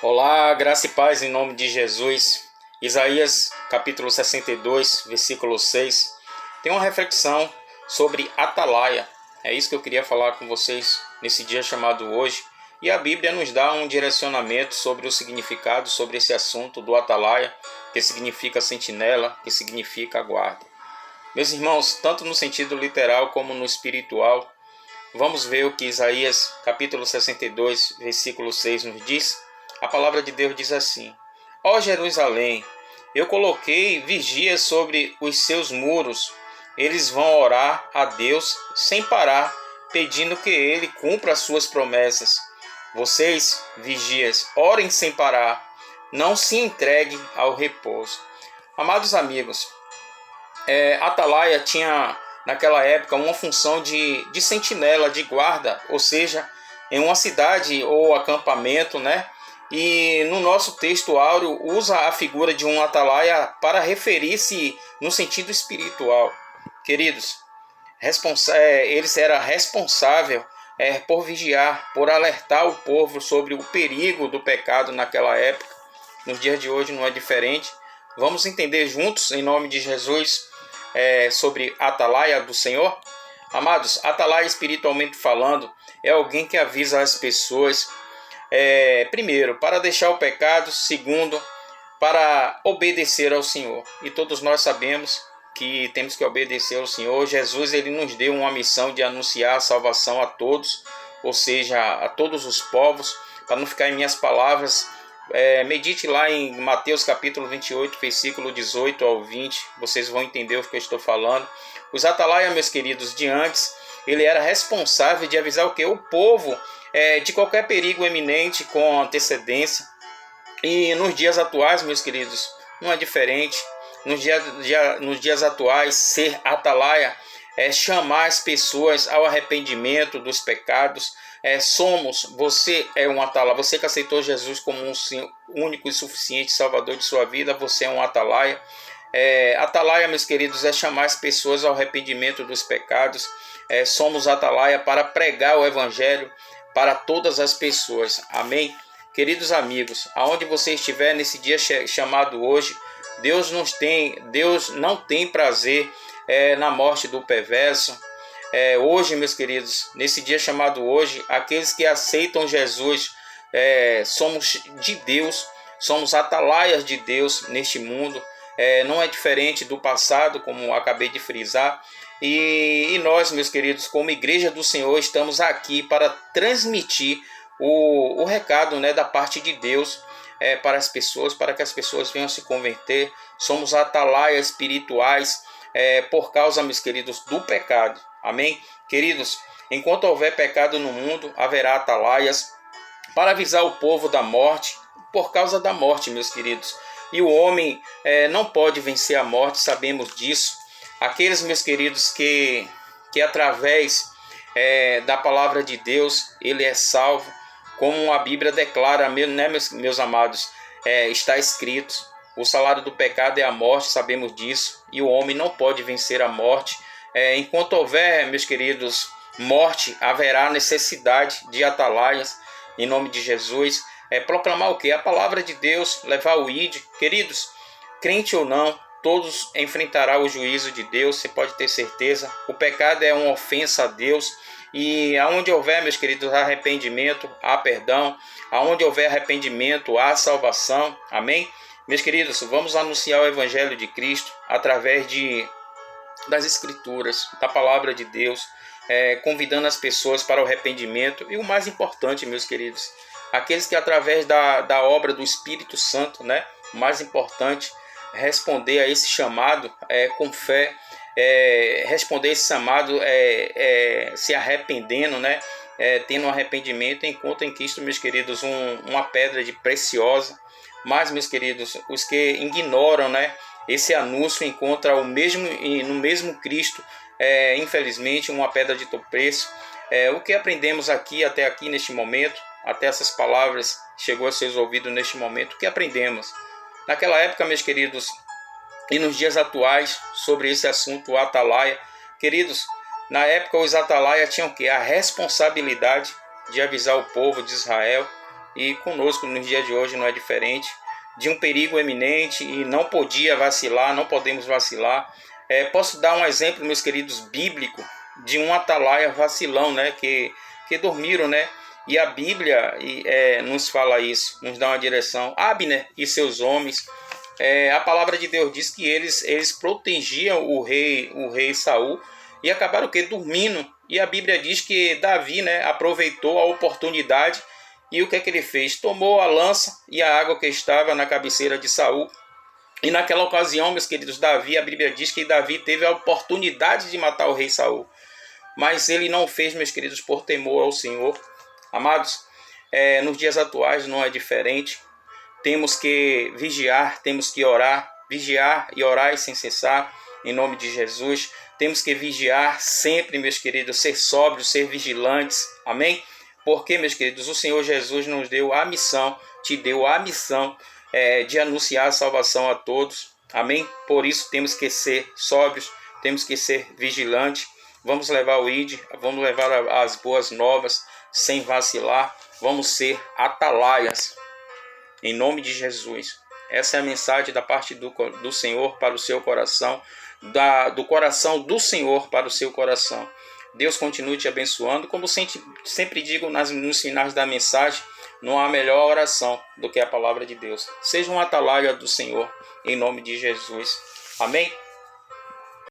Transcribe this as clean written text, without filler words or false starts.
Olá, graça e paz em nome de Jesus. Isaías capítulo 62, versículo 6. Tem uma reflexão sobre atalaia. É isso que eu queria falar com vocês nesse dia chamado hoje. E a Bíblia nos dá um direcionamento sobre o significado, sobre esse assunto do atalaia, que significa sentinela, que significa guarda. Meus irmãos, tanto no sentido literal como no espiritual, vamos ver o que Isaías capítulo 62, versículo 6 nos diz. A palavra de Deus diz assim: Ó Jerusalém, eu coloquei vigias sobre os seus muros. Eles vão orar a Deus sem parar, pedindo que Ele cumpra as suas promessas. Vocês, vigias, orem sem parar. Não se entreguem ao repouso. Amados amigos, Atalaia tinha naquela época uma função de sentinela, de guarda, ou seja, em uma cidade ou acampamento, né? E no nosso texto áureo usa a figura de um atalaia para referir-se no sentido espiritual. Queridos, eles eram responsáveis por vigiar, por alertar o povo sobre o perigo do pecado naquela época. Nos dias de hoje não é diferente. Vamos entender juntos, em nome de Jesus, sobre a atalaia do Senhor? Amados, atalaia espiritualmente falando é alguém que avisa as pessoas, primeiro, para deixar o pecado, segundo, para obedecer ao Senhor. E todos nós sabemos que temos que obedecer ao Senhor. Jesus ele nos deu uma missão de anunciar a salvação a todos, ou seja, a todos os povos. Para não ficar em minhas palavras, medite lá em Mateus capítulo 28, versículo 18 ao 20, vocês vão entender o que eu estou falando. Os atalaia, meus queridos, de antes, ele era responsável de avisar o que? O povo de qualquer perigo eminente com antecedência. E nos dias atuais, meus queridos, não é diferente. Nos dias atuais, ser atalaia é chamar as pessoas ao arrependimento dos pecados. Você é um atalaia, você que aceitou Jesus como um único e suficiente Salvador de sua vida, você é um atalaia. Atalaia, meus queridos, é chamar as pessoas ao arrependimento dos pecados. Somos atalaia para pregar o Evangelho para todas as pessoas. Amém? Queridos amigos, aonde você estiver nesse dia chamado hoje, Deus não tem prazer na morte do perverso. Hoje, meus queridos, nesse dia chamado hoje, aqueles que aceitam Jesus, somos de Deus, somos atalaias de Deus neste mundo. Não é diferente do passado, como acabei de frisar. E nós, meus queridos, como Igreja do Senhor, estamos aqui para transmitir o recado, né, da parte de Deus para as pessoas, para que as pessoas venham se converter. Somos atalaias espirituais por causa, meus queridos, do pecado. Amém? Queridos, enquanto houver pecado no mundo, haverá atalaias para avisar o povo da morte, por causa da morte, meus queridos. E o homem não pode vencer a morte, sabemos disso. Aqueles, meus queridos, que através da palavra de Deus, ele é salvo, como a Bíblia declara, né, meus amados, está escrito: o salário do pecado é a morte, sabemos disso, e o homem não pode vencer a morte. Enquanto houver, meus queridos, morte, haverá necessidade de atalaias, em nome de Jesus. Proclamar o que? A palavra de Deus, levar o ID. Queridos, crente ou não, todos enfrentarão o juízo de Deus, você pode ter certeza. O pecado é uma ofensa a Deus. E aonde houver, meus queridos, arrependimento, há perdão. Aonde houver arrependimento, há salvação. Amém? Meus queridos, vamos anunciar o Evangelho de Cristo através das Escrituras, da Palavra de Deus, convidando as pessoas para o arrependimento. E o mais importante, meus queridos, aqueles que através da obra do Espírito Santo, né, o mais importante, responder a esse chamado com fé, responder esse chamado se arrependendo, né, tendo um arrependimento, encontra em Cristo, meus queridos, uma pedra de preciosa. Mas, meus queridos, os que ignoram, né, esse anúncio encontra no mesmo Cristo, infelizmente, uma pedra de tropeço. O que aprendemos até aqui neste momento, até essas palavras chegou a seus ouvidos neste momento, o que aprendemos? Naquela época, meus queridos, e nos dias atuais, sobre esse assunto, o atalaia, queridos, na época os atalaia tinham a responsabilidade de avisar o povo de Israel E conosco nos dias de hoje não é diferente. De um perigo eminente e não podia vacilar, não podemos vacilar. Posso dar um exemplo, meus queridos, bíblico, de um atalaia vacilão, né, que dormiram, né? E a Bíblia nos fala isso, nos dá uma direção. Abner e seus homens, a palavra de Deus diz que eles protegiam o rei Saul e acabaram dormindo. E a Bíblia diz que Davi, né, aproveitou a oportunidade e o que é que ele fez? Tomou a lança e a água que estava na cabeceira de Saul. E naquela ocasião, meus queridos, Davi, a Bíblia diz que Davi teve a oportunidade de matar o rei Saul. Mas ele não fez, meus queridos, por temor ao Senhor. Amados, nos dias atuais não é diferente. Temos que vigiar, temos que orar, vigiar e orar sem cessar, em nome de Jesus. Temos que vigiar sempre, meus queridos, ser sóbrios, ser vigilantes, amém? Porque, meus queridos, o Senhor Jesus nos deu a missão, te deu a missão de anunciar a salvação a todos, amém? Por isso temos que ser sóbrios, temos que ser vigilantes. Vamos levar o ID, vamos levar as boas novas sem vacilar, vamos ser atalaias, em nome de Jesus. Essa é a mensagem da parte do Senhor para o seu coração, do coração do Senhor para o seu coração. Deus continue te abençoando. Como sempre digo nos finais da mensagem, não há melhor oração do que a palavra de Deus. Seja um atalaia do Senhor, em nome de Jesus. Amém?